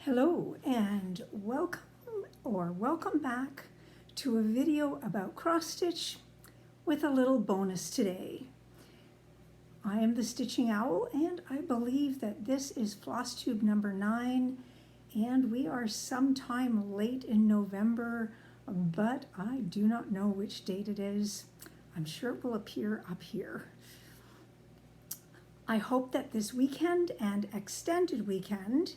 Hello and welcome back to a video about cross stitch with a little bonus today. I am the Stitching Owl and I believe that this is Flosstube number 9 and we are sometime late in November, but I do not know which date it is. I'm sure it will appear up here. I hope that this weekend and extended weekend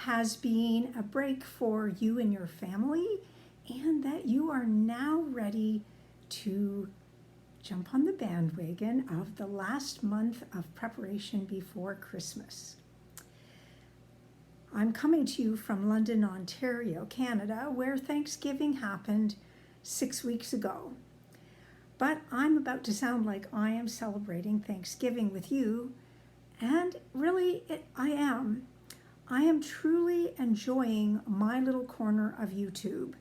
has been a break for you and your family, and that you are now ready to jump on the bandwagon of the last month of preparation before Christmas. I'm coming to you from London, Ontario, Canada, where Thanksgiving happened 6 weeks ago. But I'm about to sound like I am celebrating Thanksgiving with you, and really I am. I am truly enjoying my little corner of YouTube.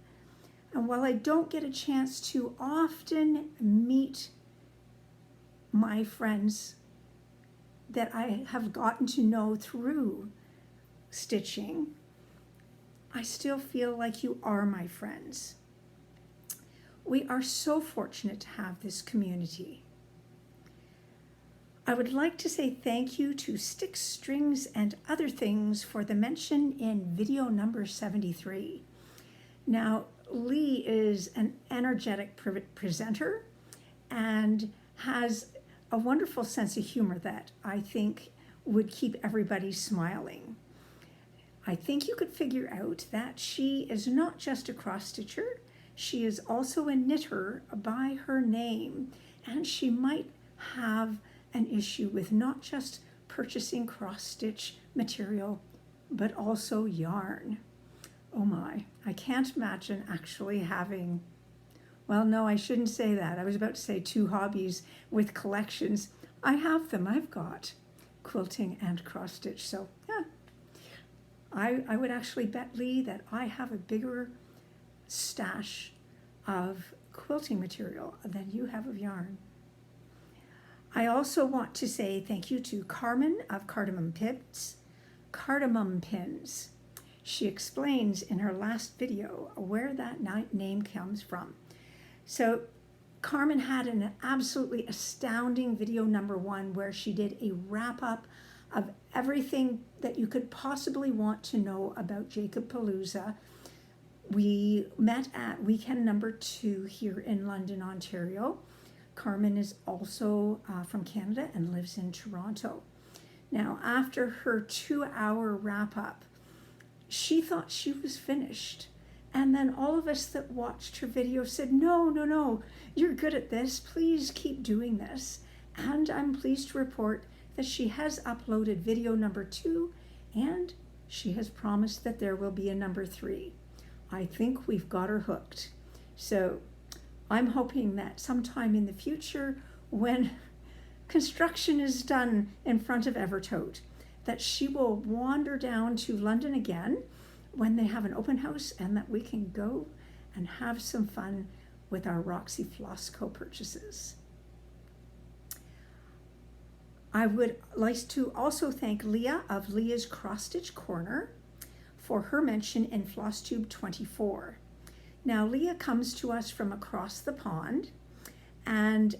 And while I don't get a chance to often meet my friends that I have gotten to know through stitching, I still feel like you are my friends. We are so fortunate to have this community. I would like to say thank you to Sticks, Strings, and Other Things for the mention in video number 73. Now, Leigh is an energetic presenter and has a wonderful sense of humor that I think would keep everybody smiling. I think you could figure out that she is not just a cross-stitcher, she is also a knitter by her name, and she might have an issue with not just purchasing cross-stitch material, but also yarn. Oh my, I can't imagine actually having, well, no, I shouldn't say that. I was about to say 2 hobbies with collections. I have them. I've got quilting and cross-stitch. So yeah, I would actually bet, Leigh, that I have a bigger stash of quilting material than you have of yarn. I also want to say thank you to Carmen of Cardamom Pins. She explains in her last video where that name comes from. So Carmen had an absolutely astounding video number 1 where she did a wrap-up of everything that you could possibly want to know about Jacob Palooza. We met at weekend number 2 here in London, Ontario. Carmen is also from Canada and lives in Toronto. Now, after her 2-hour wrap-up, she thought she was finished. And then all of us that watched her video said, no, you're good at this. Please keep doing this. And I'm pleased to report that she has uploaded video number 2, and she has promised that there will be a number 3. I think we've got her hooked. So I'm hoping that sometime in the future, when construction is done in front of Evertote, that she will wander down to London again when they have an open house, and that we can go and have some fun with our Roxy Floss co-purchases. I would like to also thank Leah of Leah's Cross Stitch Corner for her mention in Flosstube 24. Now, Leah comes to us from across the pond and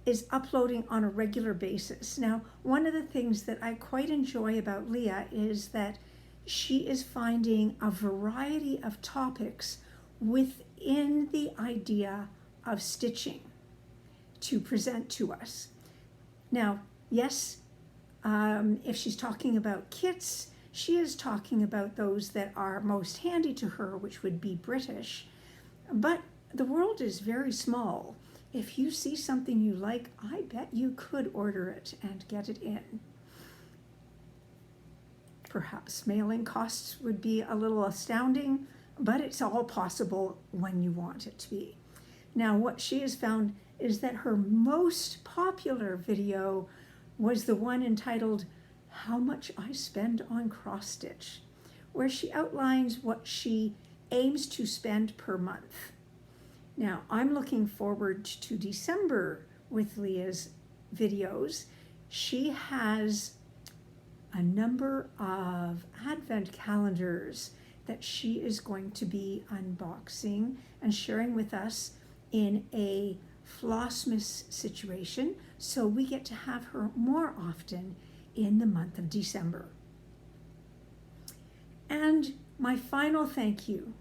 is uploading on a regular basis. Now, one of the things that I quite enjoy about Leah is that she is finding a variety of topics within the idea of stitching to present to us. Now, yes, if she's talking about kits, she is talking about those that are most handy to her, which would be British. But the world is very small. If you see something you like, I bet you could order it and get it in. Perhaps mailing costs would be a little astounding, but it's all possible when you want it to be. Now, what she has found is that her most popular video was the one entitled How Much I Spend on Cross Stitch, where she outlines what she aims to spend per month. Now, I'm looking forward to December with Leah's videos. She has a number of advent calendars that she is going to be unboxing and sharing with us in a Flossmas situation, so we get to have her more often in the month of December. And my final thank you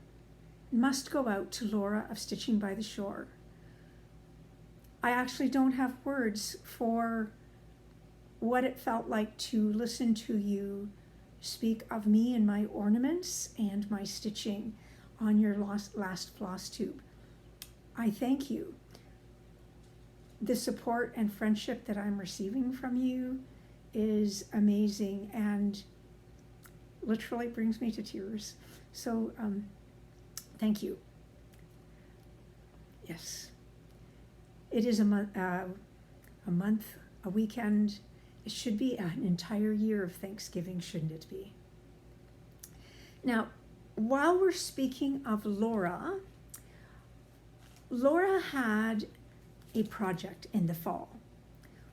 must go out to Laura of Stitching by the Shore. I actually don't have words for what it felt like to listen to you speak of me and my ornaments and my stitching on your last floss tube. I thank you. The support and friendship that I'm receiving from you is amazing and literally brings me to tears. So thank you. Yes. It is a month, a weekend. It should be an entire year of Thanksgiving, shouldn't it be? Now, while we're speaking of Laura, Laura had a project in the fall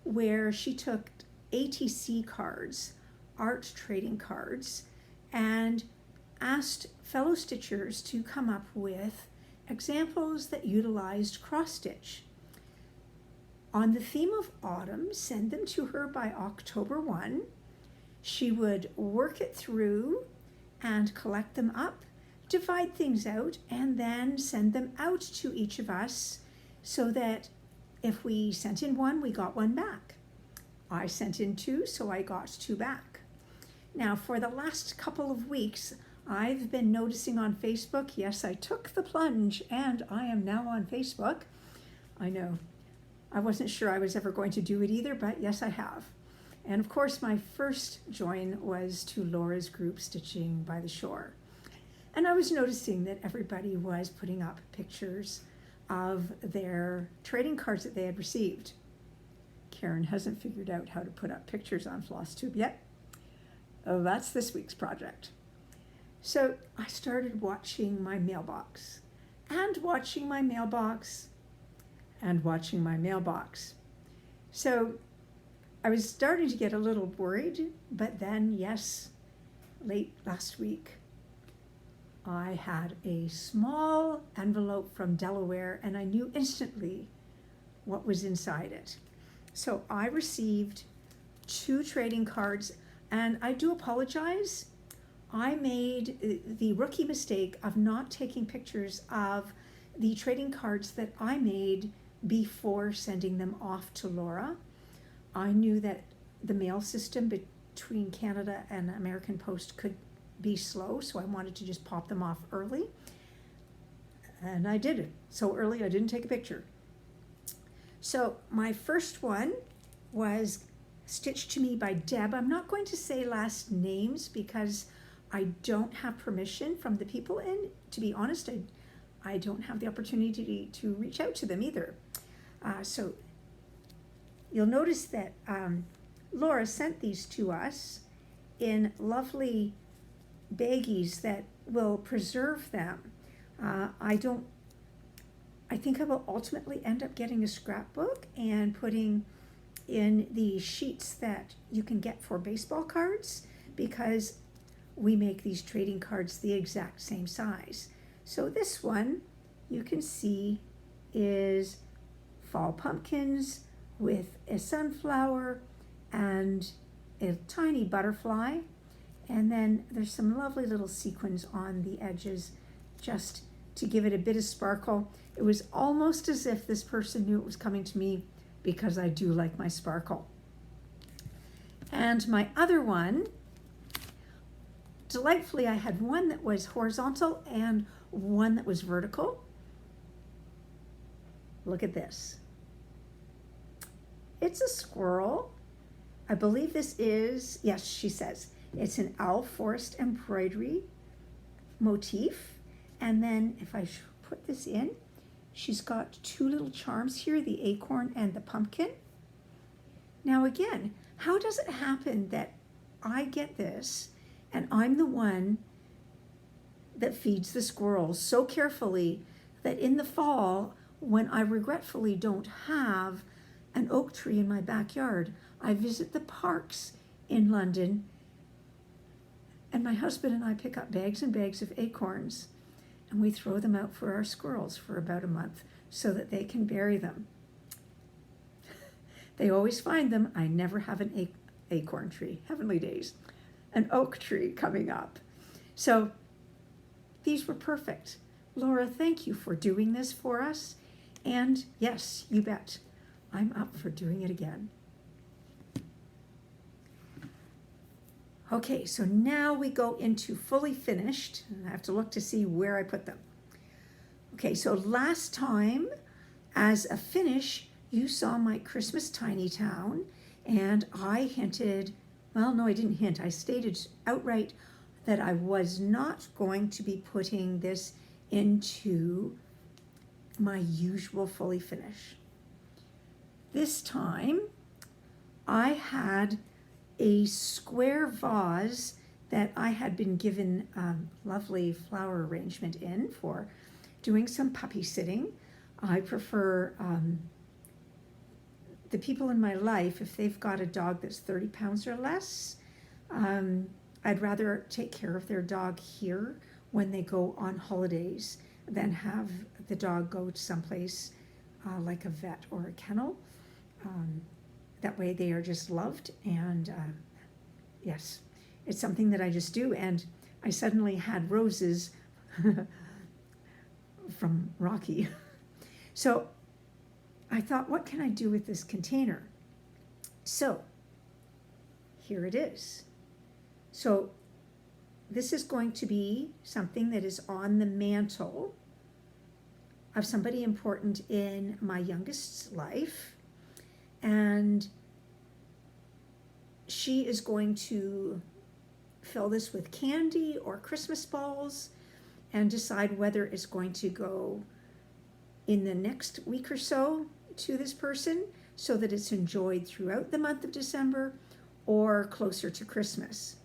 where she took ATC cards, art trading cards, and asked fellow stitchers to come up with examples that utilized cross stitch. On the theme of autumn, send them to her by October 1. She would work it through and collect them up, divide things out, and then send them out to each of us so that if we sent in one, we got one back. I sent in two, so I got two back. Now, for the last couple of weeks, I've been noticing on Facebook, yes, I took the plunge and I am now on Facebook. I know. I wasn't sure I was ever going to do it either, but yes, I have. And of course, my first join was to Laura's group, Stitching by the Shore. And I was noticing that everybody was putting up pictures of their trading cards that they had received. Karen hasn't figured out how to put up pictures on Flosstube yet. Oh, that's this week's project. So I started watching my mailbox and watching my mailbox and watching my mailbox. So I was starting to get a little worried, but then, yes, late last week, I had a small envelope from Delaware and I knew instantly what was inside it. So I received 2 trading cards, and I do apologize. I made the rookie mistake of not taking pictures of the trading cards that I made before sending them off to Laura. I knew that the mail system between Canada and American Post could be slow, so I wanted to just pop them off early. And I did it so early I didn't take a picture. So my first one was Stitched to Me by Deb. I'm not going to say last names because I don't have permission from the people, and to be honest, I don't have the opportunity to reach out to them either. So you'll notice that Laura sent these to us in lovely baggies that will preserve them. I think I will ultimately end up getting a scrapbook and putting in the sheets that you can get for baseball cards, because we make these trading cards the exact same size. So this one you can see is fall pumpkins with a sunflower and a tiny butterfly, and then there's some lovely little sequins on the edges just to give it a bit of sparkle. It was almost as if this person knew it was coming to me because I do like my sparkle. And my other one, delightfully, I had one that was horizontal and one that was vertical. Look at this. It's a squirrel. I believe this is, yes, she says, it's an owl forest embroidery motif. And then if I put this in, she's got 2 little charms here, the acorn and the pumpkin. Now again, how does it happen that I get this and I'm the one that feeds the squirrels so carefully that in the fall, when I regretfully don't have an oak tree in my backyard, I visit the parks in London And my husband and I pick up bags and bags of acorns, and we throw them out for our squirrels for about a month so that they can bury them. They always find them. I never have an acorn tree. Heavenly days. An oak tree coming up. So these were perfect. Laura, thank you for doing this for us. And yes, you bet, I'm up for doing it again. Okay, so now we go into fully finished. I have to look to see where I put them. Okay, so last time as a finish, you saw my Christmas tiny town, and I hinted, well, no, I didn't hint. I stated outright that I was not going to be putting this into my usual fully finish. This time, I had a square vase that I had been given a lovely flower arrangement in for doing some puppy sitting. I prefer the people in my life, if they've got a dog that's 30 pounds or less, I'd rather take care of their dog here when they go on holidays than have the dog go to someplace like a vet or a kennel. That way they are just loved, and yes, it's something that I just do. And I suddenly had roses from Rocky. So I thought, what can I do with this container? So here it is. So this is going to be something that is on the mantle of somebody important in my youngest's life. And she is going to fill this with candy or Christmas balls and decide whether it's going to go in the next week or so to this person so that it's enjoyed throughout the month of December or closer to Christmas.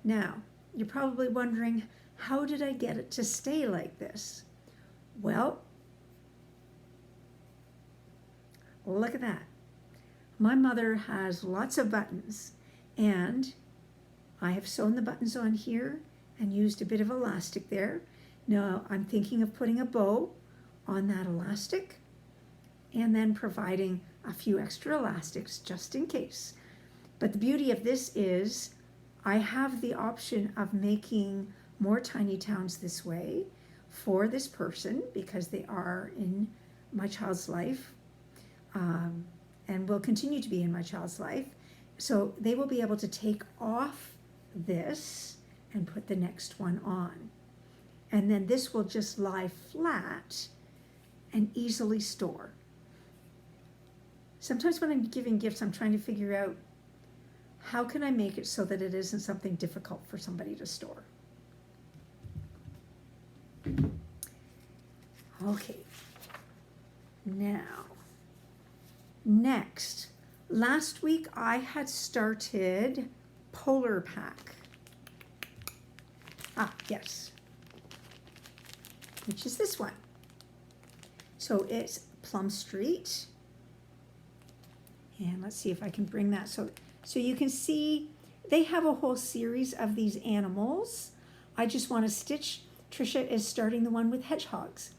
Now, you're probably wondering, how did I get it to stay like this? Well, look at that. My mother has lots of buttons, and I have sewn the buttons on here and used a bit of elastic there. Now I'm thinking of putting a bow on that elastic and then providing a few extra elastics just in case. But the beauty of this is I have the option of making more tiny towns this way for this person because they are in my child's life and will continue to be in my child's life. So they will be able to take off this and put the next one on. And then this will just lie flat and easily store. Sometimes when I'm giving gifts, I'm trying to figure out how can I make it so that it isn't something difficult for somebody to store. Okay, now, next, last week I had started Polar Pack. Yes, which is this one. So it's Plum Street. And let's see if I can bring that. So you can see they have a whole series of these animals. I just want to stitch. Trisha is starting the one with hedgehogs.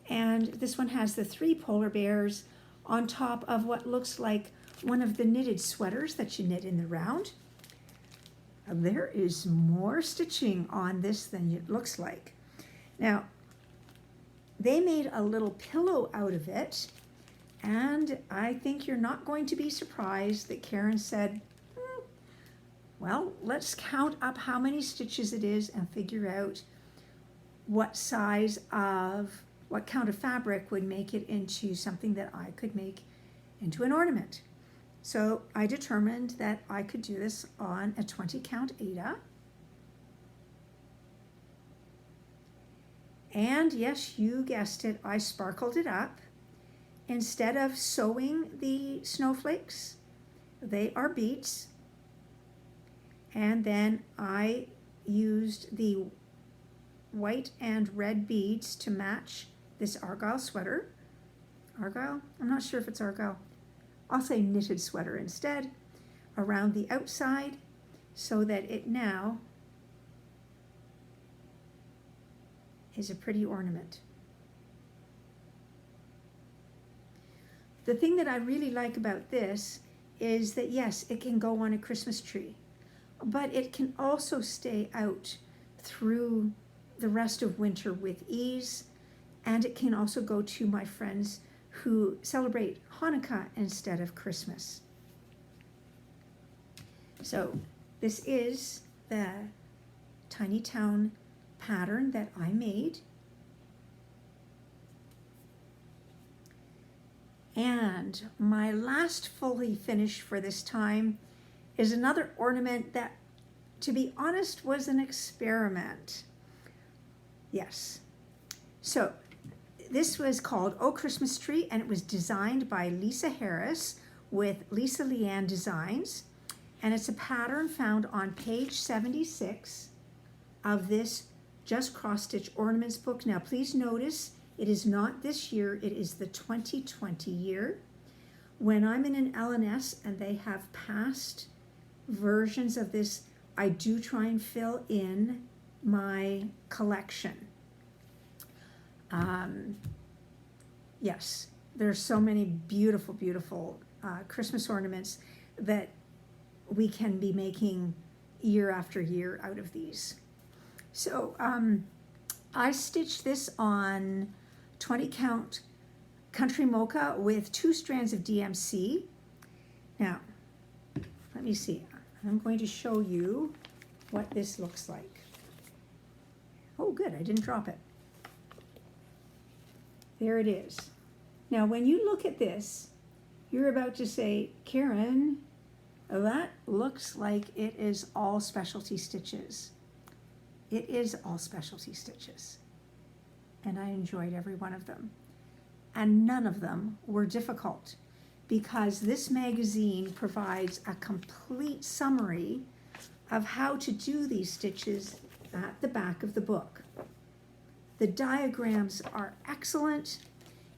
And this one has the 3 polar bears on top of what looks like one of the knitted sweaters that you knit in the round. There is more stitching on this than it looks like. Now, they made a little pillow out of it, and I think you're not going to be surprised that Karen said, well, let's count up how many stitches it is and figure out what count of fabric would make it into something that I could make into an ornament. So I determined that I could do this on a 20 count Aida. And yes, you guessed it, I sparkled it up. Instead of sewing the snowflakes, they are beads. And then I used the white and red beads to match this argyle sweater. Argyle? I'm not sure if it's argyle. I'll say knitted sweater instead, around the outside so that it now is a pretty ornament. The thing that I really like about this is that, yes, it can go on a Christmas tree, but it can also stay out through the rest of winter with ease, and it can also go to my friends who celebrate Hanukkah instead of Christmas. So this is the tiny town pattern that I made. And my last fully finish for this time is another ornament that, to be honest, was an experiment. Yes. So this was called Oh Christmas Tree, and it was designed by Lisa Harris with Lisa Leanne Designs. And it's a pattern found on page 76 of this Just Cross Stitch Ornaments book. Now please notice it is not this year, it is the 2020 year. When I'm in an LNS and they have past versions of this, I do try and fill in my collection. Yes, there's so many beautiful, beautiful Christmas ornaments that we can be making year after year out of these. So I stitched this on 20 count country mocha with 2 strands of DMC. Now, let me see. I'm going to show you what this looks like. Oh, good, I didn't drop it. There it is. Now, when you look at this, you're about to say, Karen, that looks like it is all specialty stitches. It is all specialty stitches. And I enjoyed every one of them. And none of them were difficult, because this magazine provides a complete summary of how to do these stitches at the back of the book. The diagrams are excellent,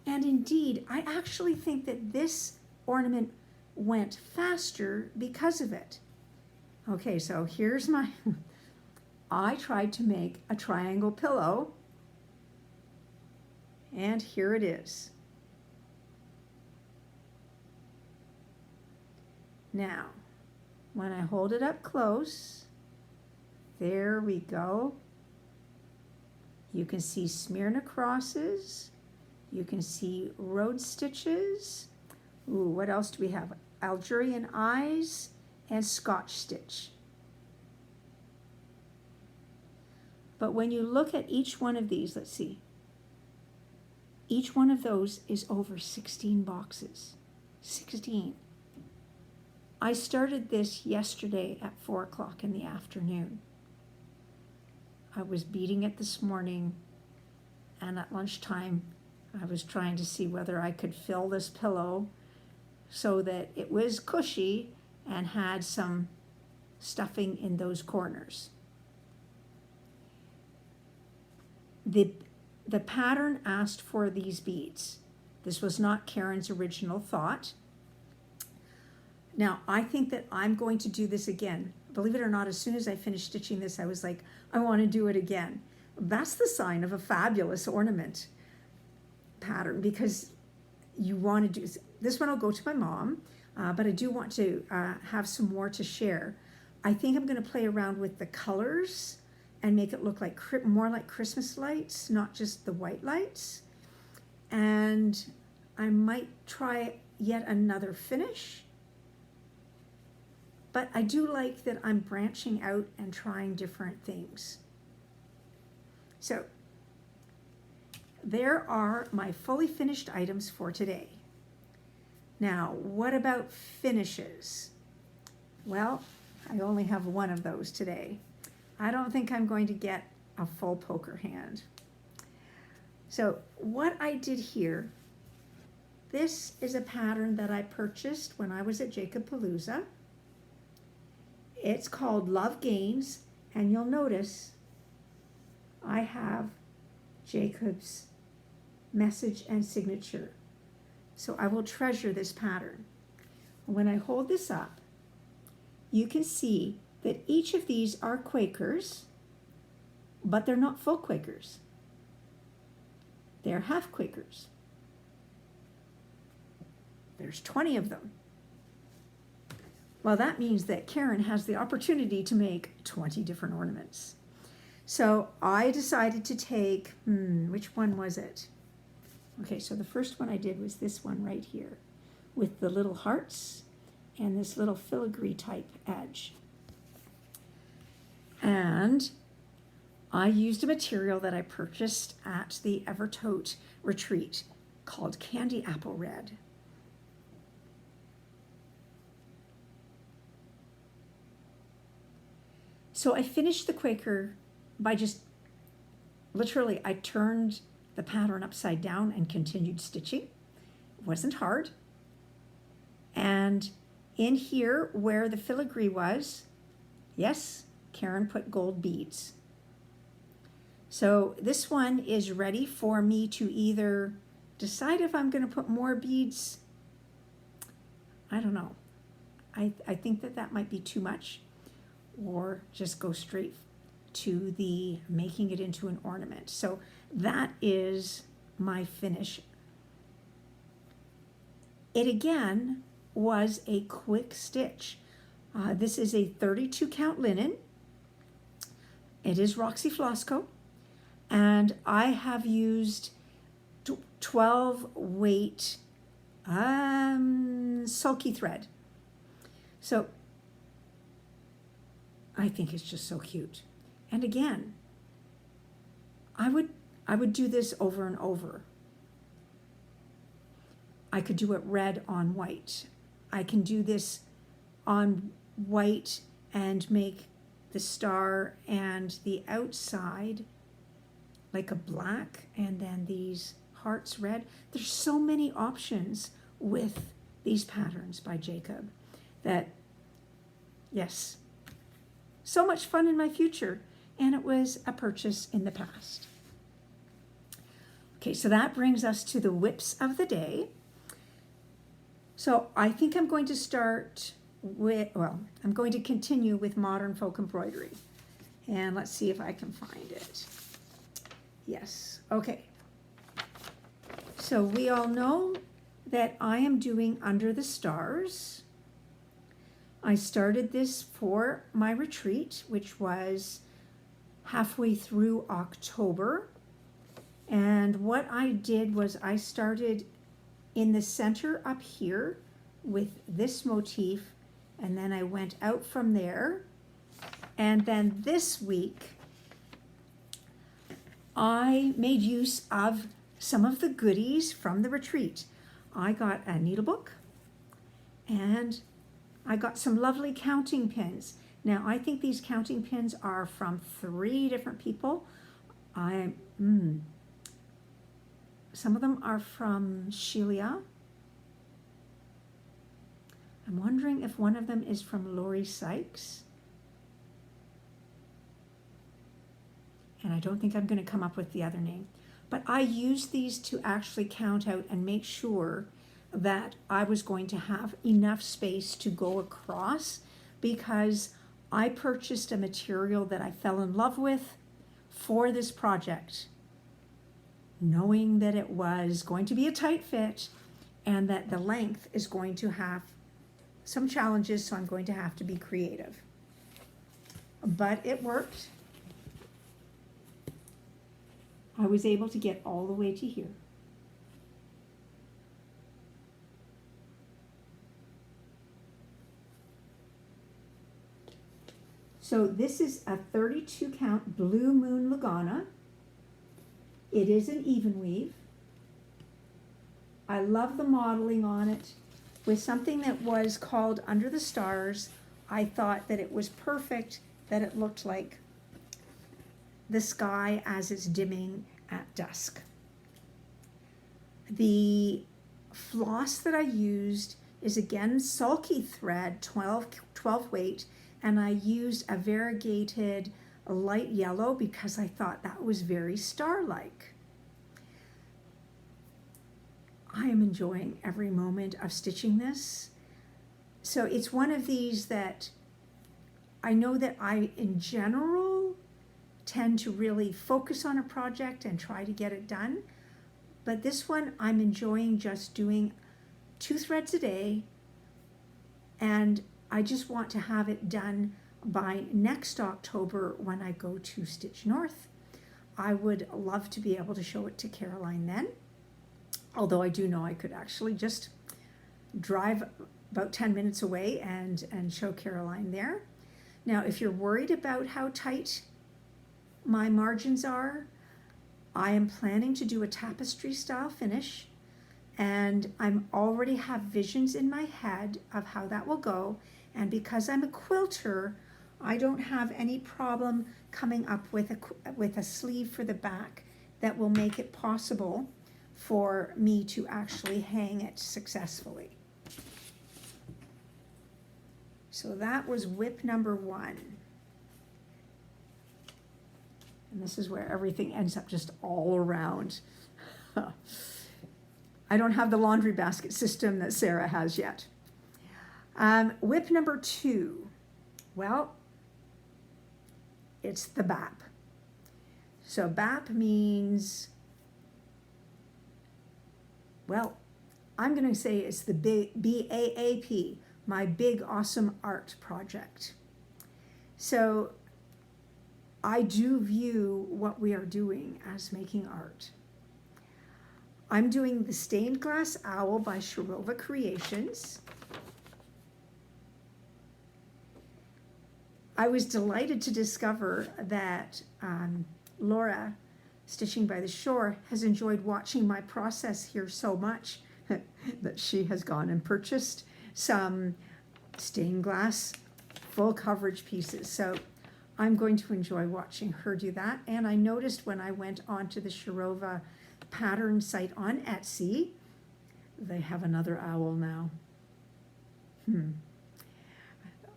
and indeed, I actually think that this ornament went faster because of it. Okay, so here's my, I tried to make a triangle pillow, and here it is. Now, when I hold it up close, there we go. You can see Smyrna crosses. You can see road stitches. Ooh, what else do we have? Algerian eyes and Scotch stitch. But when you look at each one of these, let's see. Each one of those is over 16 boxes. 16. I started this yesterday at 4 o'clock in the afternoon. I was beating it this morning, and at lunchtime I was trying to see whether I could fill this pillow so that it was cushy and had some stuffing in those corners. The pattern asked for these beads. This was not Karen's original thought. Now, I think that I'm going to do this again. Believe it or not, as soon as I finished stitching this, I was like, I want to do it again. That's the sign of a fabulous ornament pattern, because you want to do, this one will go to my mom, but I do want to have some more to share. I think I'm going to play around with the colors and make it look like more like Christmas lights, not just the white lights. And I might try yet another finish. But I do like that I'm branching out and trying different things. So there are my fully finished items for today. Now, what about finishes? Well, I only have one of those today. I don't think I'm going to get a full poker hand. So what I did here, this is a pattern that I purchased when I was at Jacobpalooza. It's called Love Gains, and you'll notice I have Jacob's message and signature. So I will treasure this pattern. When I hold this up, you can see that each of these are Quakers, but they're not full Quakers. They're half-quakers. There's 20 of them. Well, that means that Karen has the opportunity to make 20 different ornaments. So I decided to take, which one was it? Okay, so the first one I did was this one right here with the little hearts and this little filigree type edge. And I used a material that I purchased at the Evertote retreat called Candy Apple Red. So I finished the Quaker by just, literally, I turned the pattern upside down and continued stitching. It wasn't hard. And in here where the filigree was, yes, Karen put gold beads. So this one is ready for me to either decide if I'm going to put more beads. I don't know. I think that might be too much, or just go straight to the making it into an ornament. So that is my finish. It again was a quick stitch. This is a 32 count linen. It is Roxy Flossco, and I have used 12 weight sulky thread. So I think it's just so cute. And again, I would do this over and over. I could do it red on white. I can do this on white and make the star and the outside like a black, and then these hearts red. There's so many options with these patterns by Jacob that, yes, so much fun in my future, and it was a purchase in the past. Okay, so that brings us to the whips of the day. So I think I'm going to start with, well, I'm going to continue with modern folk embroidery. And let's see if I can find it. Yes, okay. So we all know that I am doing Under the Stars. I started this for my retreat, which was halfway through October. And what I did was I started in the center up here with this motif, and then I went out from there. And then this week, I made use of some of the goodies from the retreat. I got a needle book, and I got some lovely counting pins. Now, I think these counting pins are from 3 different people. Some of them are from Sheila. I'm wondering if one of them is from Lori Sykes. And I don't think I'm going to come up with the other name. But I used these to actually count out and make sure that I was going to have enough space to go across, because I purchased a material that I fell in love with for this project, knowing that it was going to be a tight fit and that the length is going to have some challenges, so I'm going to have to be creative. But it worked. I was able to get all the way to here. So this is a 32 count Blue Moon Lagana. It is an even weave. I love the modeling on it. With something that was called Under the Stars, I thought that it was perfect, that it looked like the sky as it's dimming at dusk. The floss that I used is again sulky thread, 12 weight, and I used a variegated light yellow because I thought that was very star-like. I am enjoying every moment of stitching this. So it's one of these that I know that I, in general, tend to really focus on a project and try to get it done. But this one, I'm enjoying just doing 2 threads a day, and I just want to have it done by next October when I go to Stitch North. I would love to be able to show it to Caroline then, although I do know I could actually just drive about 10 minutes away and show Caroline there. Now, if you're worried about how tight my margins are, I am planning to do a tapestry style finish, and I'm already have visions in my head of how that will go. And because I'm a quilter, I don't have any problem coming up with a sleeve for the back that will make it possible for me to actually hang it successfully. So that was whip number 1. And this is where everything ends up just all around. I don't have the laundry basket system that Sarah has yet. Whip number 2. Well, it's the BAP. So BAP means, well, I'm going to say it's the BAAP, my Big Awesome Art Project. So I do view what we are doing as making art. I'm doing the Stained Glass Owl by Sharova Creations. I was delighted to discover that Laura, Stitching by the Shore, has enjoyed watching my process here so much that she has gone and purchased some stained glass full coverage pieces. So I'm going to enjoy watching her do that. And I noticed when I went onto the Sharova pattern site on Etsy, they have another owl now.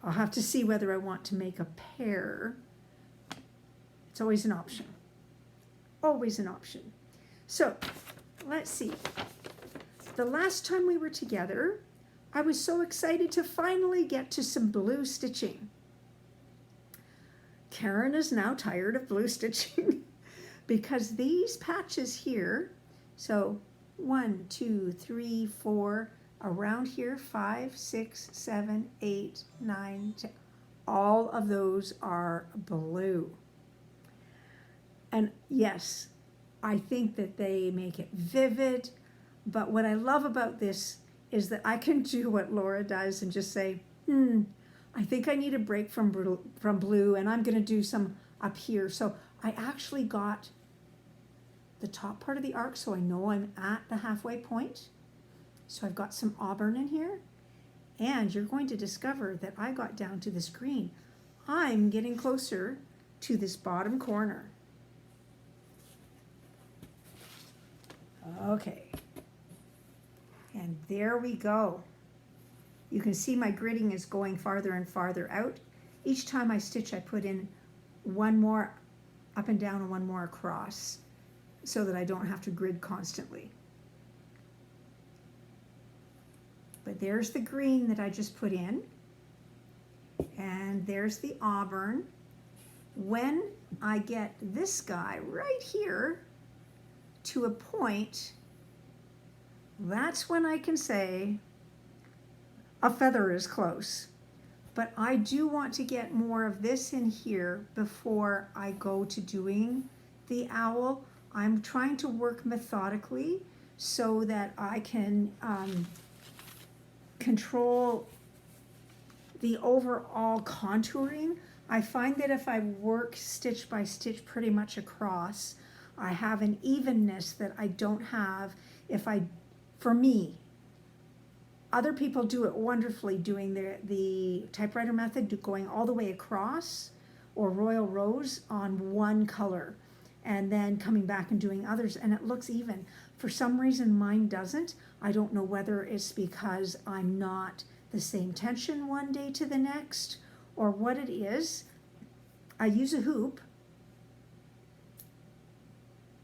I'll have to see whether I want to make a pair. It's always an option. Always an option. So let's see. The last time we were together, I was so excited to finally get to some blue stitching. Karen is now tired of blue stitching because these patches here, so 1, 2, 3, 4, around here, 5, 6, 7, 8, 9, 10, all of those are blue. And yes, I think that they make it vivid, but what I love about this is that I can do what Laura does and just say, I think I need a break from blue, and I'm going to do some up here. So I actually got the top part of the arc, so I know I'm at the halfway point. So I've got some auburn in here, and you're going to discover that I got down to this green. I'm getting closer to this bottom corner. Okay, and there we go. You can see my gridding is going farther and farther out. Each time I stitch, I put in one more up and down and one more across so that I don't have to grid constantly. But there's the green that I just put in, and there's the auburn. When I get this guy right here to a point, that's when I can say a feather is close. But I do want to get more of this in here before I go to doing the owl. I'm trying to work methodically so that I can control the overall contouring. I find that if I work stitch by stitch pretty much across, I have an evenness that I don't have if I, for me. Other people do it wonderfully, doing the typewriter method, going all the way across, or Royal Rose on one color, and then coming back and doing others, and it looks even. For some reason, mine doesn't. I don't know whether it's because I'm not the same tension one day to the next, or what it is. I use a hoop,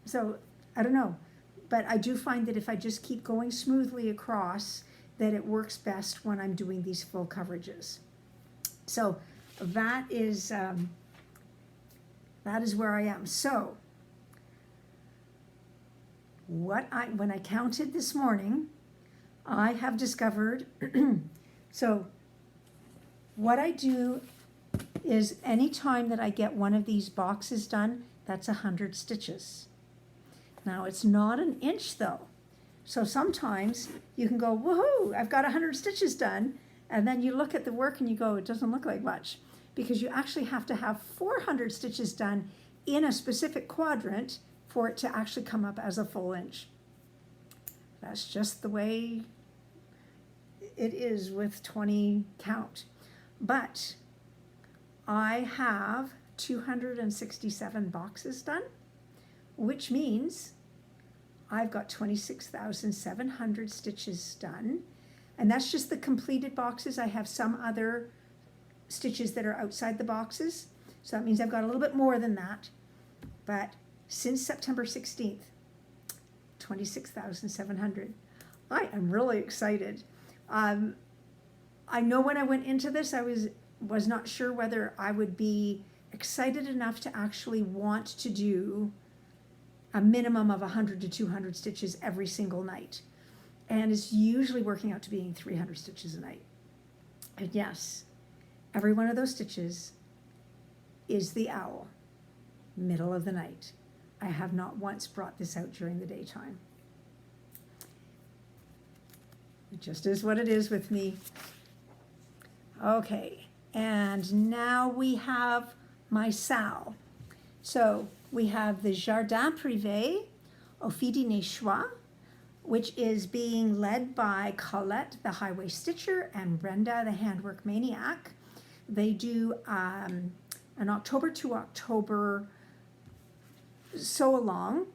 so I don't know. But I do find that if I just keep going smoothly across, that it works best when I'm doing these full coverages. So that is where I am. So when I counted this morning, I have discovered, so what I do is anytime that I get one of these boxes done, that's 100 stitches. Now it's not an inch though. So sometimes you can go, woohoo, I've got 100 stitches done. And then you look at the work and you go, it doesn't look like much, because you actually have to have 400 stitches done in a specific quadrant for it to actually come up as a full inch. That's just the way it is with 20 count. But I have 267 boxes done, which means I've got 26,700 stitches done. And that's just the completed boxes. I have some other stitches that are outside the boxes. So that means I've got a little bit more than that. But since September 16th, 26,700. I am really excited. I know when I went into this, I was not sure whether I would be excited enough to actually want to do a minimum of 100 to 200 stitches every single night. And it's usually working out to being 300 stitches a night. And yes, every one of those stitches is the owl, middle of the night. I have not once brought this out during the daytime. It just is what it is with me. Okay, and now we have my SAL. So we have the Jardin Prive au Fil de Nichoirs, which is being led by Colette, the highway stitcher, and Brenda, the handwork maniac. They do an October to October sew along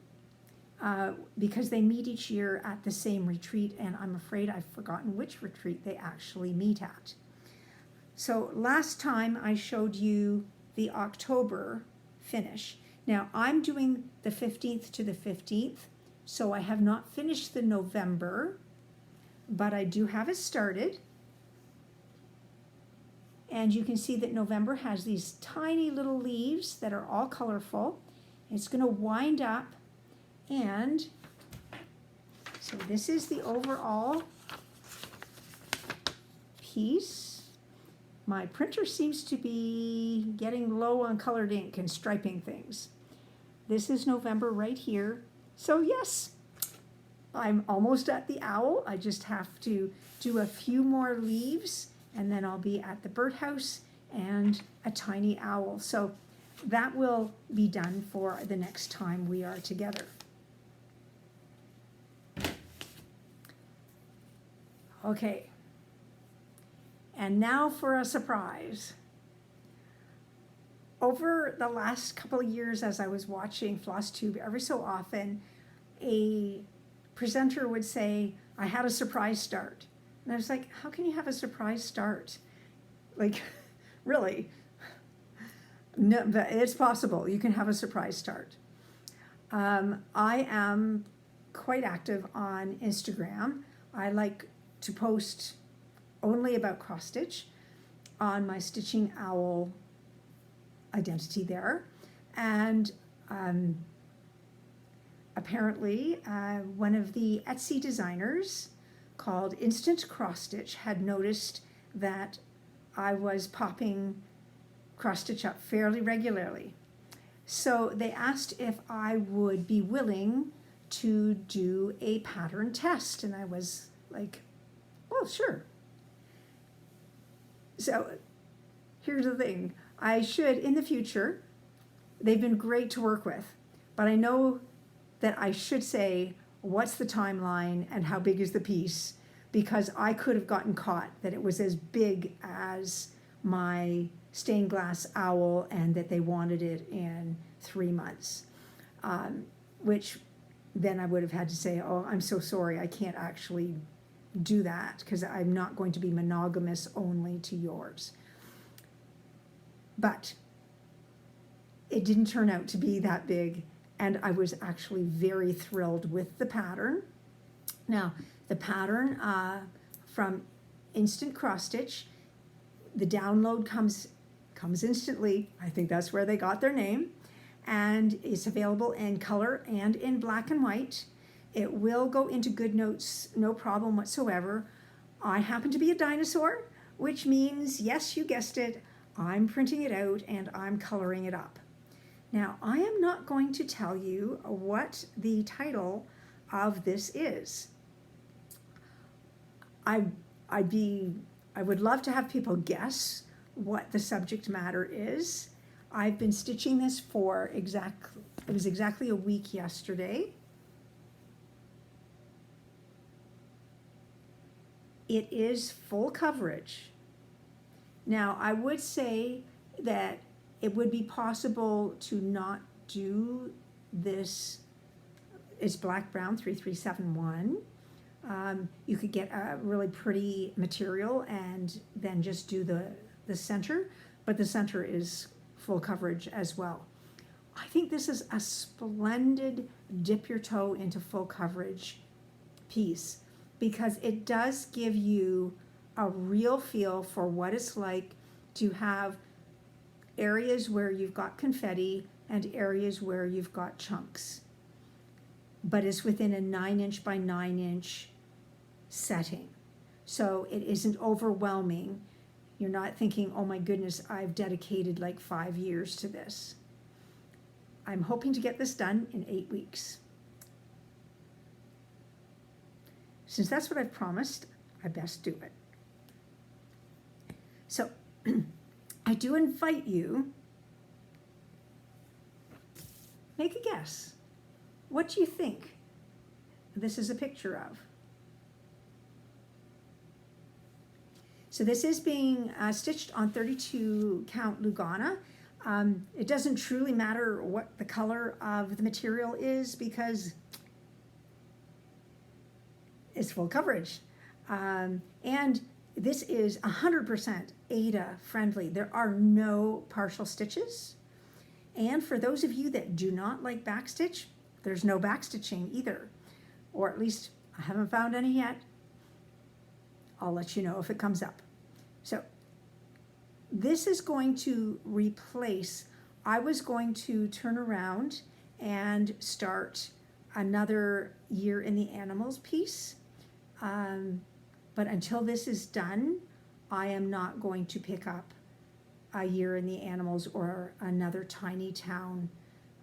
because they meet each year at the same retreat, and I'm afraid I've forgotten which retreat they actually meet at. So last time I showed you the October finish. Now I'm doing the 15th to the 15th, so I have not finished the November, but I do have it started. And you can see that November has these tiny little leaves that are all colorful. It's going to wind up, and so this is the overall piece. My printer seems to be getting low on colored ink and striping things. This is November right here. So yes, I'm almost at the owl. I just have to do a few more leaves, and then I'll be at the birdhouse and a tiny owl. So that will be done for the next time we are together. Okay, and now for a surprise. Over the last couple of years, as I was watching Flosstube, every so often a presenter would say, I had a surprise start. And I was like, how can you have a surprise start? Like, really? No, but it's possible. You can have a surprise start. I am quite active on Instagram. I like to post only about cross stitch on my Stitching Owl identity there. And apparently one of the Etsy designers called Instant Cross Stitch had noticed that I was popping cross stitch up fairly regularly. So they asked if I would be willing to do a pattern test, and I was like, well, sure. So here's the thing. I should, in the future, they've been great to work with, but I know that I should say, what's the timeline and how big is the piece? Because I could have gotten caught that it was as big as my stained glass owl and that they wanted it in 3 months, which then I would have had to say, oh, I'm so sorry, I can't actually do that because I'm not going to be monogamous only to yours. But it didn't turn out to be that big, and I was actually very thrilled with the pattern. Now, the pattern from Instant Cross Stitch, the download comes instantly. I think that's where they got their name, and it's available in color and in black and white. It will go into GoodNotes, no problem whatsoever. I happen to be a dinosaur, which means, yes, you guessed it, I'm printing it out and I'm coloring it up. Now, I am not going to tell you what the title of this is. I would love to have people guess what the subject matter is. I've been stitching this for it was exactly a week yesterday. It is full coverage. Now, I would say that it would be possible to not do this. It's black brown 3371. You could get a really pretty material and then just do the center, but the center is full coverage as well. I think this is a splendid dip your toe into full coverage piece because it does give you a real feel for what it's like to have areas where you've got confetti and areas where you've got chunks. But it's within a 9" by 9" setting. So it isn't overwhelming. You're not thinking, oh my goodness, I've dedicated like 5 years to this. I'm hoping to get this done in 8 weeks. Since that's what I've promised, I best do it. So I do invite you, make a guess. What do you think this is a picture of? So this is being stitched on 32 count Lugana. It doesn't truly matter what the color of the material is because it's full coverage. And this is 100% Aida friendly. There are no partial stitches. And for those of you that do not like backstitch, there's no backstitching either. Or at least I haven't found any yet. I'll let you know if it comes up. So this is going to replace, I was going to turn around and start another Year in the Animals piece. But until this is done, I am not going to pick up a Year in the Animals or another tiny town,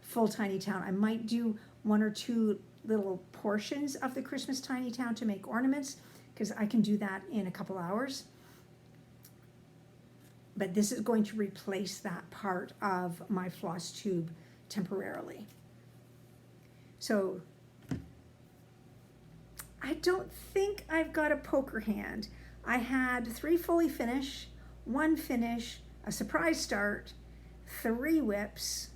full tiny town. I might do 1 or 2 little portions of the Christmas tiny town to make ornaments because I can do that in a couple hours. But this is going to replace that part of my floss tube temporarily. So I don't think I've got a poker hand. I had 3 fully finish, 1 finish, a surprise start, 3 whips.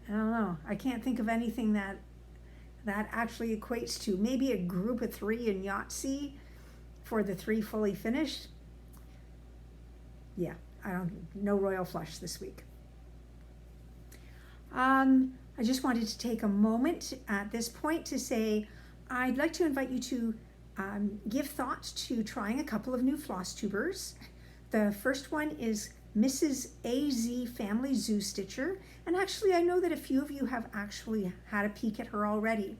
I don't know. I can't think of anything that actually equates to. Maybe a group of 3 in Yahtzee for the 3 fully finished. Yeah, no royal flush this week. I just wanted to take a moment at this point to say I'd like to invite you to give thought to trying a couple of new floss tubers. The first one is Mrs. AZ Family Zoo Stitcher, and actually I know that a few of you have actually had a peek at her already.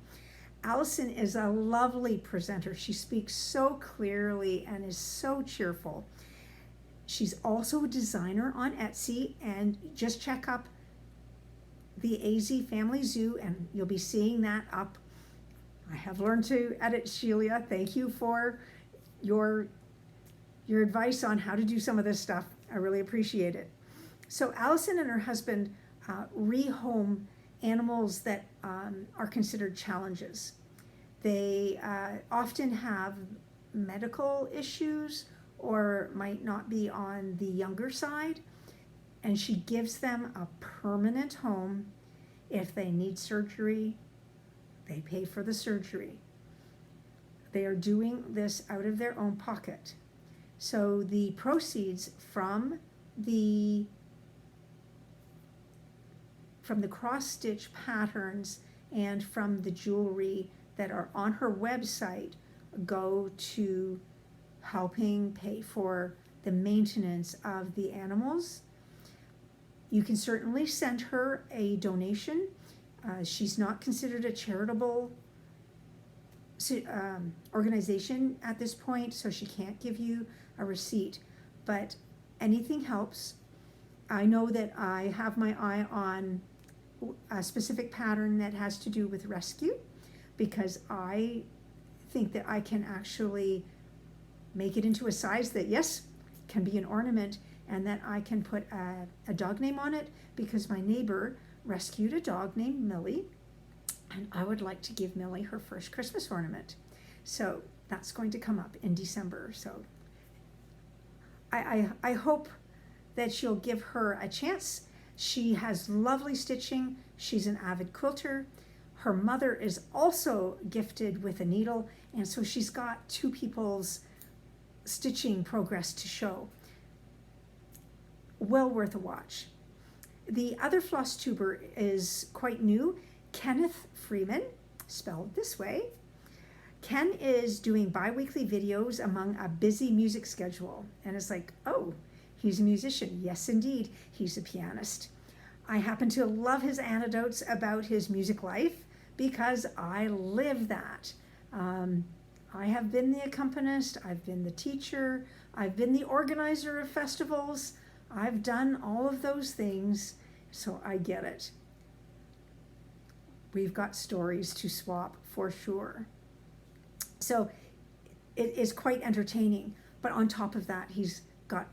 Allison is a lovely presenter. She speaks so clearly and is so cheerful. She's also a designer on Etsy, and just check up the AZ Family Zoo and you'll be seeing that up. I have learned to edit, Sheila. Thank you for your advice on how to do some of this stuff. I really appreciate it. So Allison and her husband rehome animals that are considered challenges. They often have medical issues or might not be on the younger side, and she gives them a permanent home. If they need surgery, they pay for the surgery. They are doing this out of their own pocket. So the proceeds from the cross-stitch patterns and from the jewelry that are on her website go to helping pay for the maintenance of the animals. You can certainly send her a donation. She's not considered a charitable organization at this point, so she can't give you a receipt, but anything helps. I know that I have my eye on a specific pattern that has to do with rescue, because I think that I can actually make it into a size that, yes, can be an ornament, and that I can put a dog name on it, because my neighbor rescued a dog named Millie, and I would like to give Millie her first Christmas ornament. So that's going to come up in December. So I hope that you'll give her a chance. She has lovely stitching. She's an avid quilter. Her mother is also gifted with a needle, and so she's got two people's stitching progress to show. Well worth a watch. The other flosstuber is quite new, Kenneth Freeman, spelled this way. Ken is doing bi-weekly videos among a busy music schedule, and it's like, oh, he's a musician. Yes, indeed, he's a pianist. I happen to love his anecdotes about his music life because I live that. I have been the accompanist, I've been the teacher, I've been the organizer of festivals, I've done all of those things, so I get it. We've got stories to swap for sure. So it is quite entertaining, but on top of that, he's got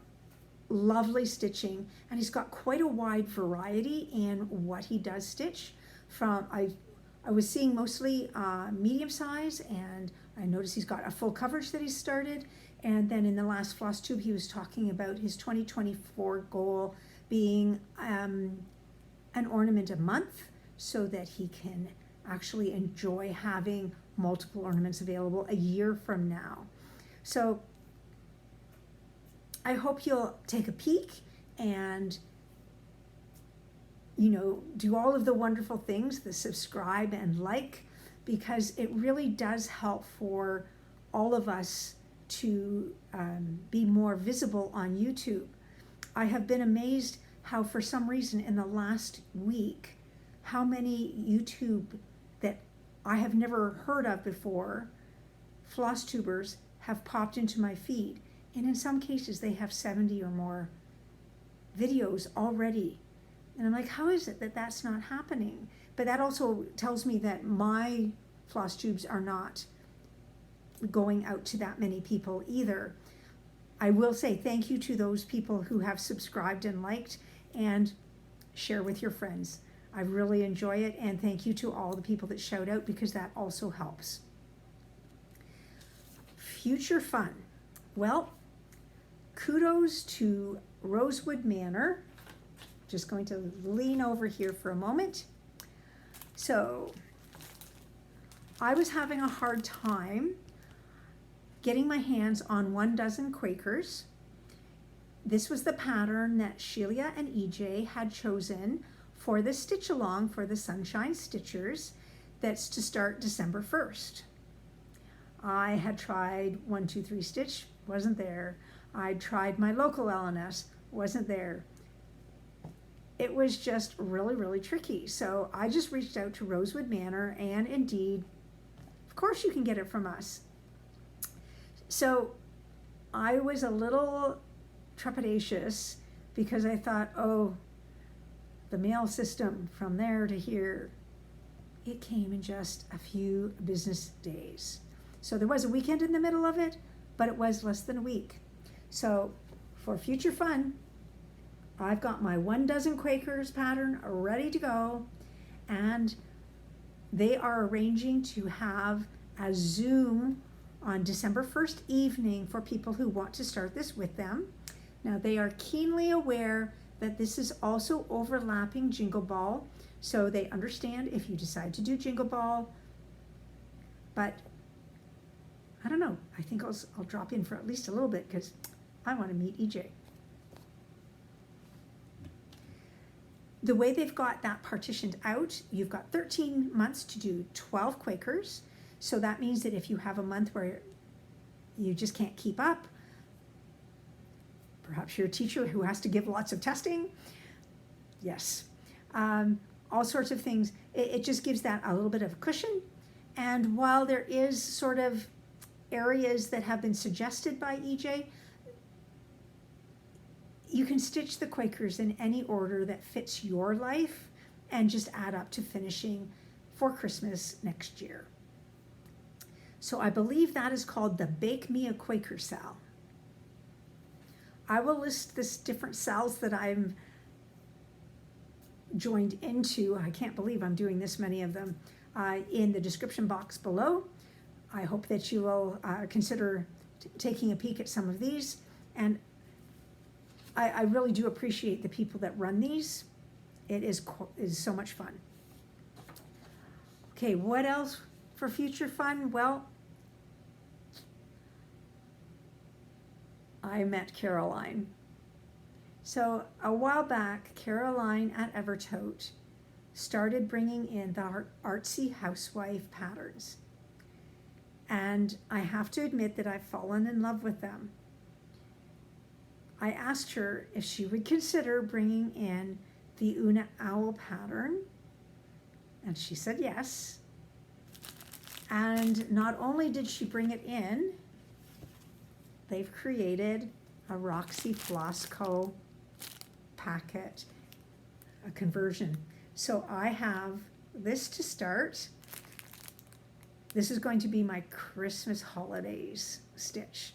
lovely stitching, and he's got quite a wide variety in what he does stitch. From I was seeing mostly medium size, and I noticed he's got a full coverage that he started, and then in the last floss tube he was talking about his 2024 goal being an ornament a month, so that he can actually enjoy having multiple ornaments available a year from now. So I hope you'll take a peek and, do all of the wonderful things, the subscribe and like, because it really does help for all of us to be more visible on YouTube. I have been amazed how, for some reason, in the last week, how many YouTube that I have never heard of before, flosstubers, have popped into my feed. And in some cases, they have 70 or more videos already. And I'm like, how is it that that's not happening? But that also tells me that my floss tubes are not going out to that many people either. I will say thank you to those people who have subscribed and liked, and share with your friends. I really enjoy it, and thank you to all the people that shout out, because that also helps. Future fun. Well, kudos to Rosewood Manor. Just going to lean over here for a moment. So I was having a hard time getting my hands on 12 Quakers. This was the pattern that Sheila and EJ had chosen for the stitch along for the Sunshine Stitchers that's to start December 1st. I had tried 1, 2, 3 Stitch, wasn't there. I tried my local LNS, wasn't there. It was just really, really tricky. So I just reached out to Rosewood Manor, and indeed, of course you can get it from us. So I was a little trepidatious because I thought, oh, the mail system from there to here, it came in just a few business days. So there was a weekend in the middle of it, but it was less than a week. So for future fun, I've got my 12 Quakers pattern ready to go, and they are arranging to have a Zoom on December 1st evening for people who want to start this with them. Now, they are keenly aware that this is also overlapping Jingle Ball, so they understand if you decide to do Jingle Ball, but I don't know, I think I'll drop in for at least a little bit because I want to meet EJ. The way they've got that partitioned out, you've got 13 months to do 12 Quakers, so that means that if you have a month where you just can't keep up, perhaps you're a teacher who has to give lots of testing, yes. all sorts of things. It just gives that a little bit of cushion. And while there is sort of areas that have been suggested by EJ, you can stitch the Quakers in any order that fits your life and just add up to finishing for Christmas next year. So I believe that is called the Bake Me a Quaker SAL. I will list this different SALs that I'm joined into. I can't believe I'm doing this many of them in the description box below. I hope that you will consider taking a peek at some of these. And I really do appreciate the people that run these. It is so much fun. Okay, what else for future fun? Well, I met Caroline. So a while back, Caroline at Evertote started bringing in the artsy housewife patterns. And I have to admit that I've fallen in love with them. I asked her if she would consider bringing in the Una Owl pattern, and she said yes. And not only did she bring it in, they've created a Roxy Floss Co. packet, a conversion. So I have this to start. This is going to be my Christmas holidays stitch.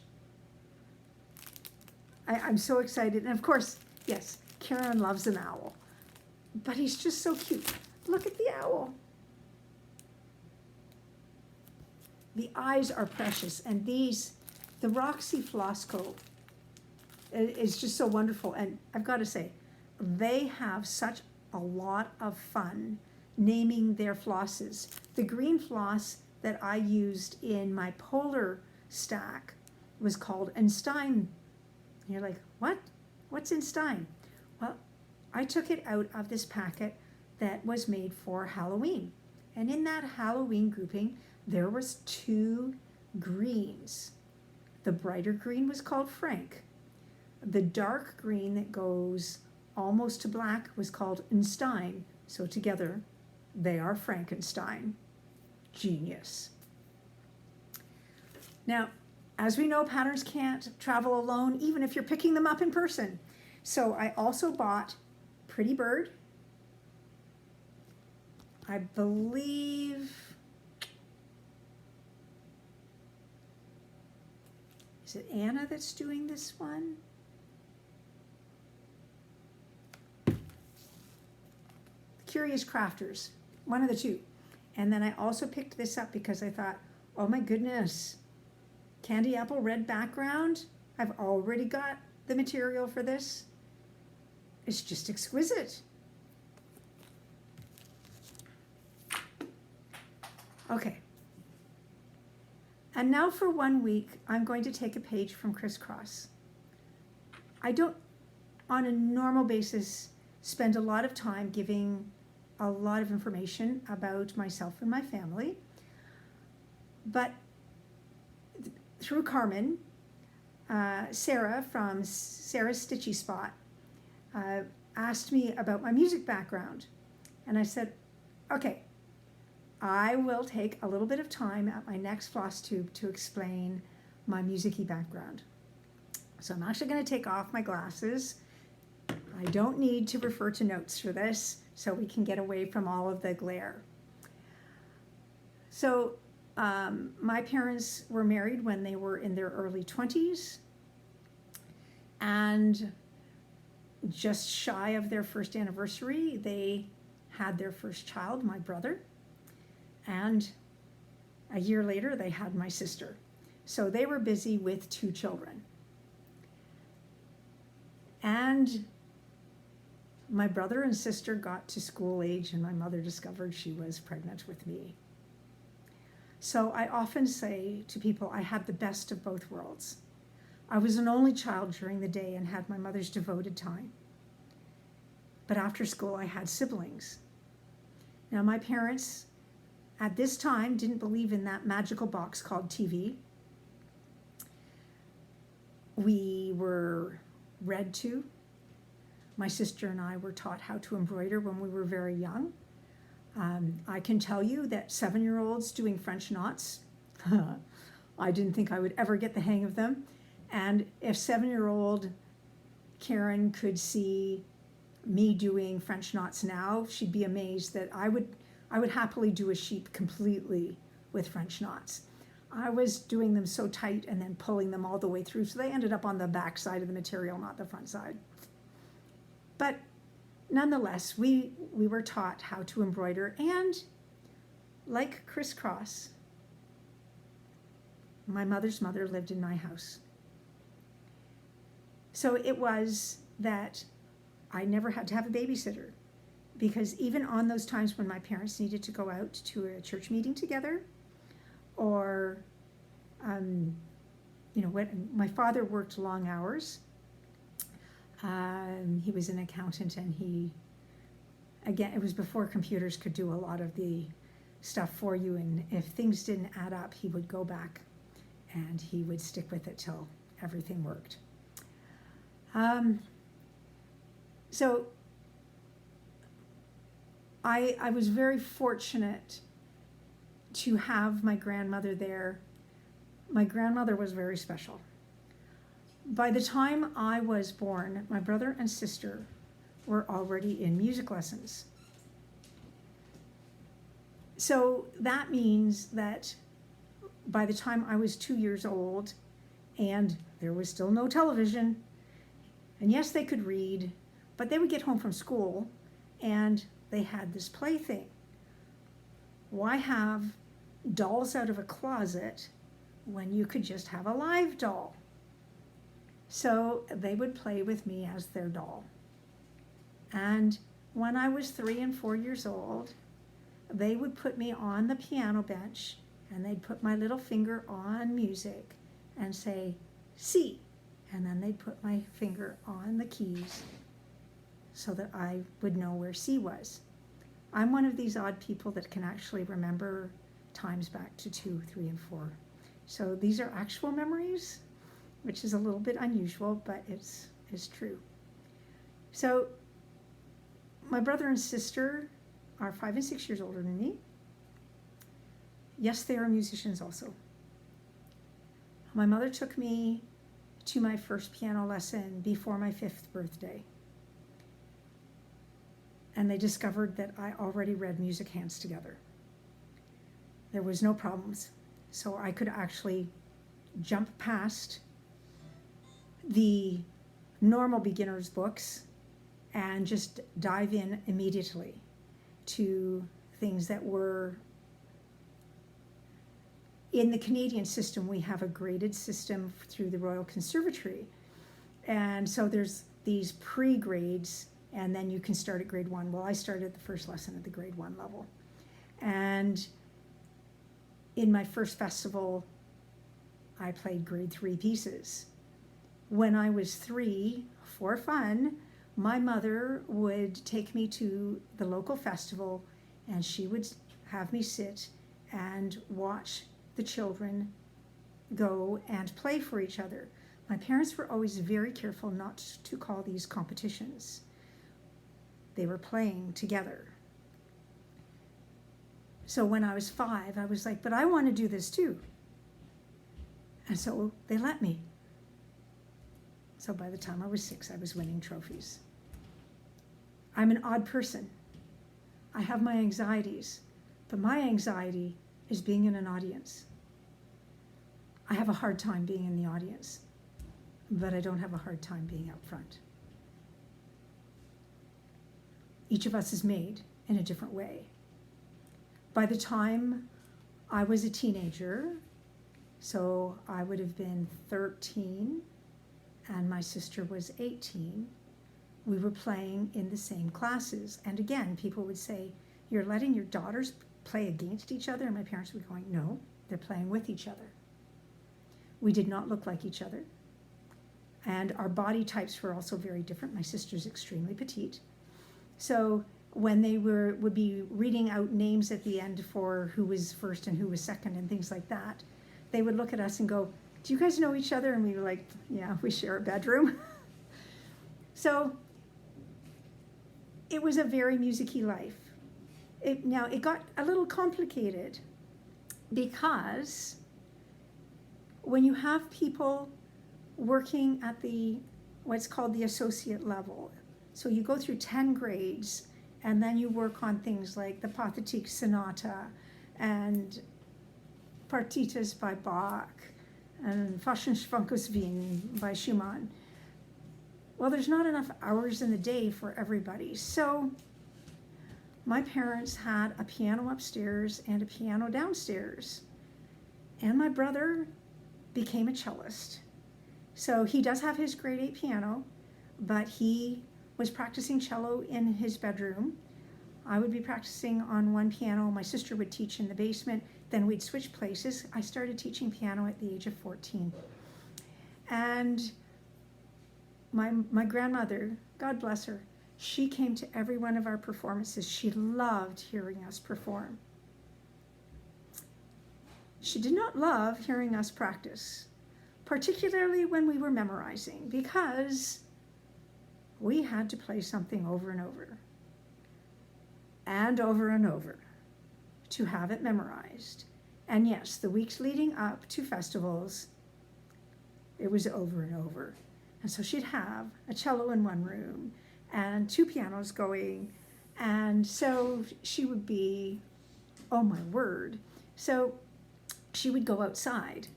I'm so excited. And of course, yes, Karen loves an owl, but he's just so cute. Look at the owl. The eyes are precious, and these, the Roxy Floss Co. is just so wonderful. And I've got to say, they have such a lot of fun naming their flosses. The green floss that I used in my polar stack was called Einstein. And you're like, what? What's Einstein? Well, I took it out of this packet that was made for Halloween. And in that Halloween grouping, there was 2 greens. The brighter green was called Frank. The dark green that goes almost to black was called Einstein. So together, they are Frankenstein. Genius. Now, as we know, patterns can't travel alone, even if you're picking them up in person. So I also bought Pretty Bird. I believe, is it Anna that's doing this one? Curious Crafters, one of the two. And then I also picked this up because I thought, oh my goodness, candy apple red background. I've already got the material for this. It's just exquisite. Okay. And now for 1 week, I'm going to take a page from Crisscross. I don't, on a normal basis, spend a lot of time giving a lot of information about myself and my family. But through Carmen, Sarah from Sarah's Stitchy Spot asked me about my music background. And I said, okay, I will take a little bit of time at my next Flosstube to explain my music-y background. So I'm actually going to take off my glasses. I don't need to refer to notes for this, so we can get away from all of the glare. So my parents were married when they were in their early 20s, and just shy of their first anniversary, they had their first child, my brother, and a year later they had my sister. So they were busy with 2 children. And my brother and sister got to school age, and my mother discovered she was pregnant with me. So I often say to people, I had the best of both worlds. I was an only child during the day and had my mother's devoted time. But after school, I had siblings. Now, my parents at this time didn't believe in that magical box called TV. We were read to. My sister and I were taught how to embroider when we were very young. I can tell you that 7-year-olds doing French knots, I didn't think I would ever get the hang of them. And if 7-year-old Karen could see me doing French knots now, she'd be amazed that I would happily do a sheep completely with French knots. I was doing them so tight and then pulling them all the way through, so they ended up on the back side of the material, not the front side. But nonetheless, we were taught how to embroider, and like crisscross, my mother's mother lived in my house. So it was that I never had to have a babysitter, because even on those times when my parents needed to go out to a church meeting together, or, when my father worked long hours. He was an accountant, and it was before computers could do a lot of the stuff for you, and if things didn't add up, he would go back and he would stick with it till everything worked. So I was very fortunate to have my grandmother there. My grandmother was very special. By the time I was born, my brother and sister were already in music lessons. So that means that by the time I was 2 years old, and there was still no television, and yes, they could read, but they would get home from school and they had this plaything. Why have dolls out of a closet when you could just have a live doll? So they would play with me as their doll. And when I was 3 and 4 years old, they would put me on the piano bench and they'd put my little finger on music and say, C. And then they'd put my finger on the keys so that I would know where C was. I'm one of these odd people that can actually remember times back to 2, 3, and 4. So these are actual memories, which is a little bit unusual, but it's true. So my brother and sister are 5 and 6 years older than me. Yes, they are musicians also. My mother took me to my first piano lesson before my 5th birthday. And they discovered that I already read music hands together. There was no problems. So I could actually jump past the normal beginner's books and just dive in immediately to things that were in the Canadian system. We have a graded system through the Royal Conservatory. And so there's these pre-grades, and then you can start at grade 1. Well, I started the first lesson at the grade 1 level. And in my first festival, I played grade 3 pieces. When I was 3, for fun, my mother would take me to the local festival, and she would have me sit and watch the children go and play for each other. My parents were always very careful not to call these competitions. They were playing together. So when I was 5, I was like, but I want to do this too. And so they let me. So by the time I was 6, I was winning trophies. I'm an odd person. I have my anxieties, but my anxiety is being in an audience. I have a hard time being in the audience, but I don't have a hard time being out front. Each of us is made in a different way. By the time I was a teenager, so I would have been 13 and my sister was 18, we were playing in the same classes. And again, people would say, you're letting your daughters play against each other? And my parents would be going, no, they're playing with each other. We did not look like each other. And our body types were also very different. My sister's extremely petite. So when they would be reading out names at the end for who was first and who was second and things like that, they would look at us and go, do you guys know each other? And we were like, yeah, we share a bedroom. So it was a very music-y life. Now, it got a little complicated because when you have people working at what's called the associate level, so you go through 10 grades, and then you work on things like the Pathetique Sonata and Partitas by Bach and Faschingsfunkus by Schumann. Well, there's not enough hours in the day for everybody. So my parents had a piano upstairs and a piano downstairs. And my brother became a cellist. So he does have his grade 8 piano, but he was practicing cello in his bedroom. I would be practicing on one piano. My sister would teach in the basement. Then we'd switch places. I started teaching piano at the age of 14. And my grandmother, God bless her, she came to every one of our performances. She loved hearing us perform. She did not love hearing us practice, particularly when we were memorizing, because we had to play something over and over and over and over to have it memorized. And yes, the weeks leading up to festivals, it was over and over. And so she'd have a cello in one room and 2 pianos going. And so she would be, oh my word. So she would go outside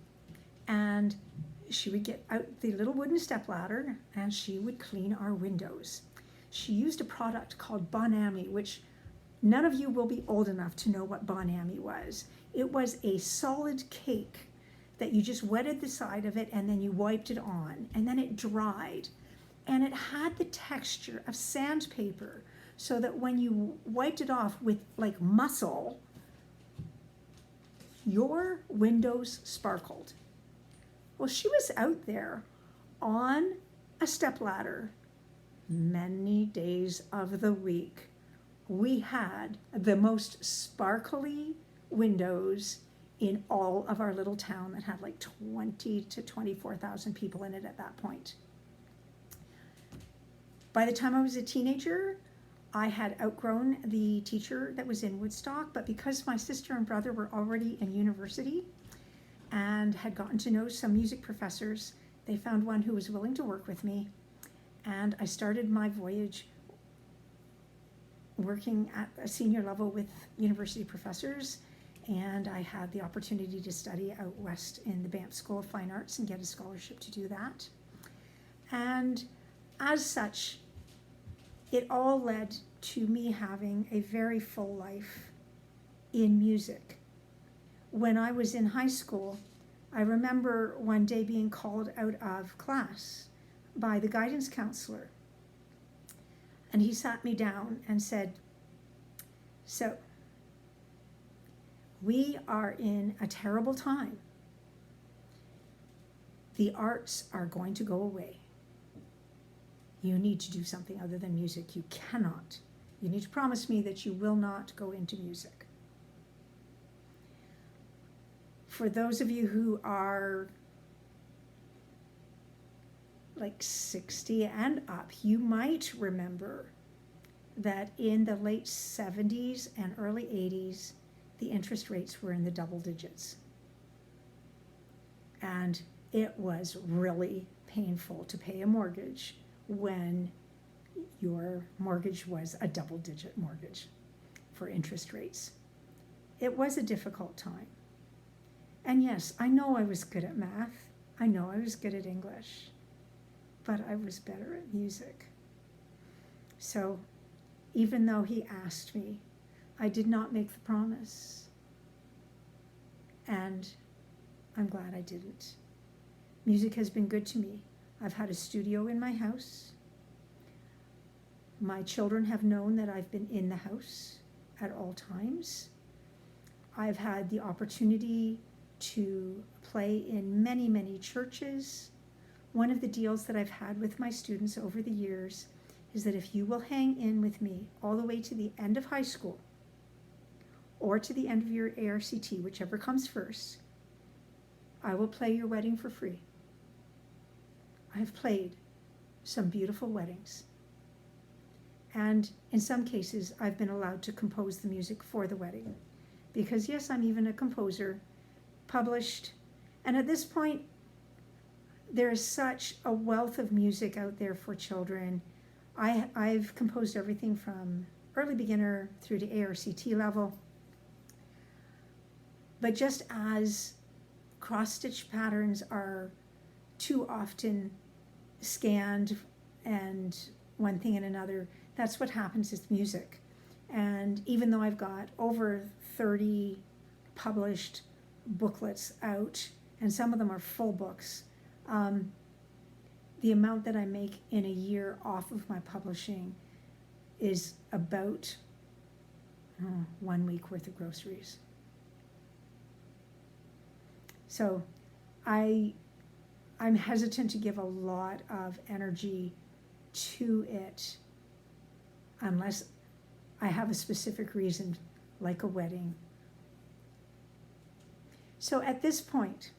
and she would get out the little wooden stepladder and she would clean our windows. She used a product called Bon Ami, which none of you will be old enough to know what Bon Ami was. It was a solid cake that you just wetted the side of it and then you wiped it on and then it dried. And it had the texture of sandpaper so that when you wiped it off with like muscle, your windows sparkled. Well, she was out there on a stepladder many days of the week. We had the most sparkly windows in all of our little town that had like 20 to 24,000 people in it at that point. By the time I was a teenager, I had outgrown the teacher that was in Woodstock, but because my sister and brother were already in university and had gotten to know some music professors, they found one who was willing to work with me. And I started my voyage working at a senior level with university professors. And I had the opportunity to study out west in the Banff School of Fine Arts and get a scholarship to do that. And as such, it all led to me having a very full life in music. When I was in high school, I remember one day being called out of class by the guidance counselor. And he sat me down and said, "So, we are in a terrible time. The arts are going to go away. You need to do something other than music. You cannot. You need to promise me that you will not go into music." For those of you who are like 60 and up, you might remember that in the late 70s and early 80s, the interest rates were in the double digits. And it was really painful to pay a mortgage when your mortgage was a double-digit mortgage for interest rates. It was a difficult time. And yes, I know I was good at math. I know I was good at English. But I was better at music. So even though he asked me, I did not make the promise. And I'm glad I didn't. Music has been good to me. I've had a studio in my house. My children have known that I've been in the house at all times. I've had the opportunity to play in many, many churches. One of the deals that I've had with my students over the years is that if you will hang in with me all the way to the end of high school or to the end of your ARCT, whichever comes first, I will play your wedding for free. I've played some beautiful weddings. And in some cases, I've been allowed to compose the music for the wedding. Because yes, I'm even a composer, published. And at this point, there is such a wealth of music out there for children. I've composed everything from early beginner through to ARCT level. But just as cross-stitch patterns are too often scanned and one thing and another, that's what happens with music. And even though I've got over 30 published booklets out, and some of them are full books, the amount that I make in a year off of my publishing is about 1 week worth of groceries. So I'm hesitant to give a lot of energy to it unless I have a specific reason, like a wedding. So at this point,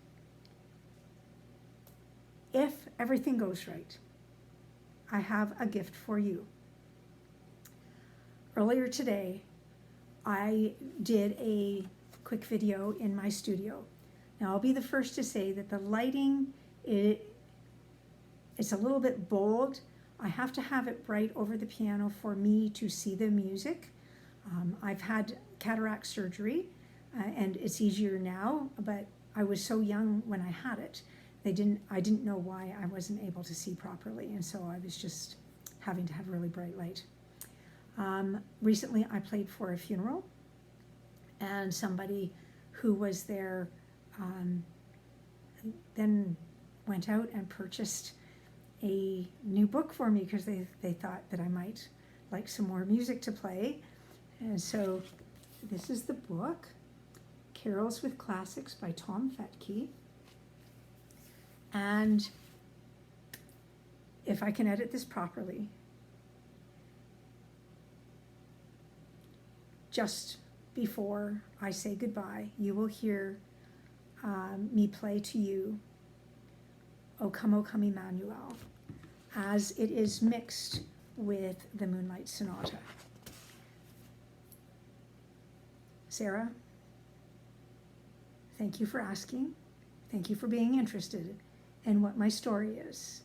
if everything goes right, I have a gift for you. Earlier today, I did a quick video in my studio. Now, I'll be the first to say that the lighting, it's a little bit bold. I have to have it bright over the piano for me to see the music. I've had cataract surgery, and it's easier now, but I was so young when I had it. I didn't know why I wasn't able to see properly, and so I was just having to have really bright light. Recently, I played for a funeral, and somebody who was there then went out and purchased a new book for me because they thought that I might like some more music to play. And so this is the book, Carols with Classics by Tom Fetke. And if I can edit this properly, just before I say goodbye, you will hear me play to you O Come, Emmanuel, as it is mixed with the Moonlight Sonata. Sarah, thank you for asking. Thank you for being interested in what my story is.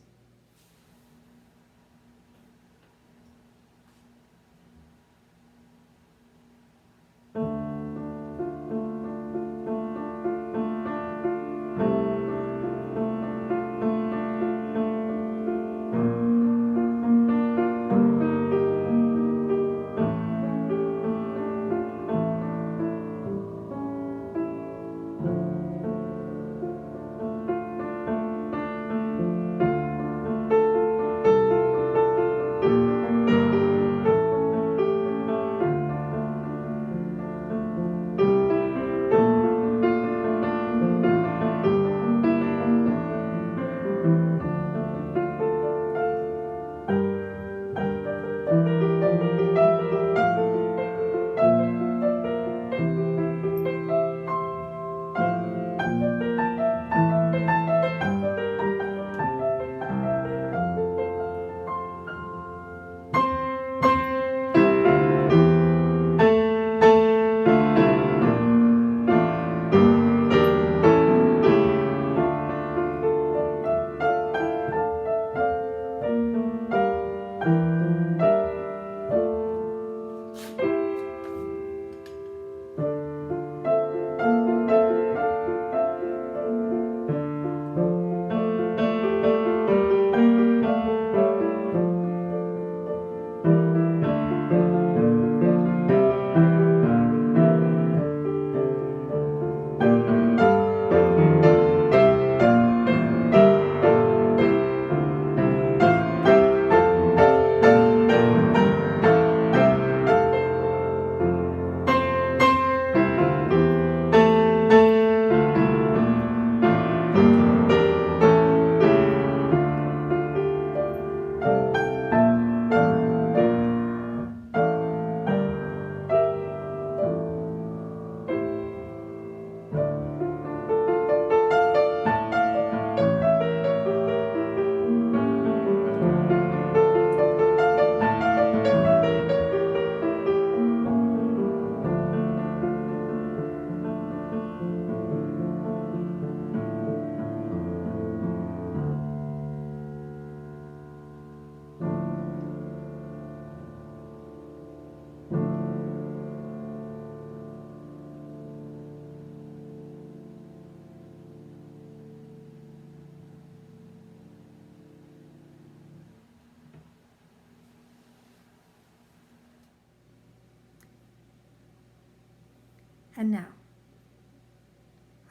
And now,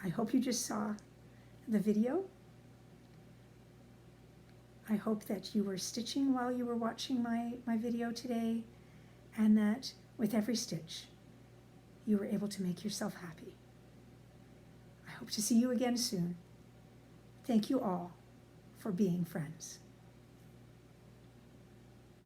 I hope you just saw the video. I hope that you were stitching while you were watching my video today, and that with every stitch, you were able to make yourself happy. I hope to see you again soon. Thank you all for being friends.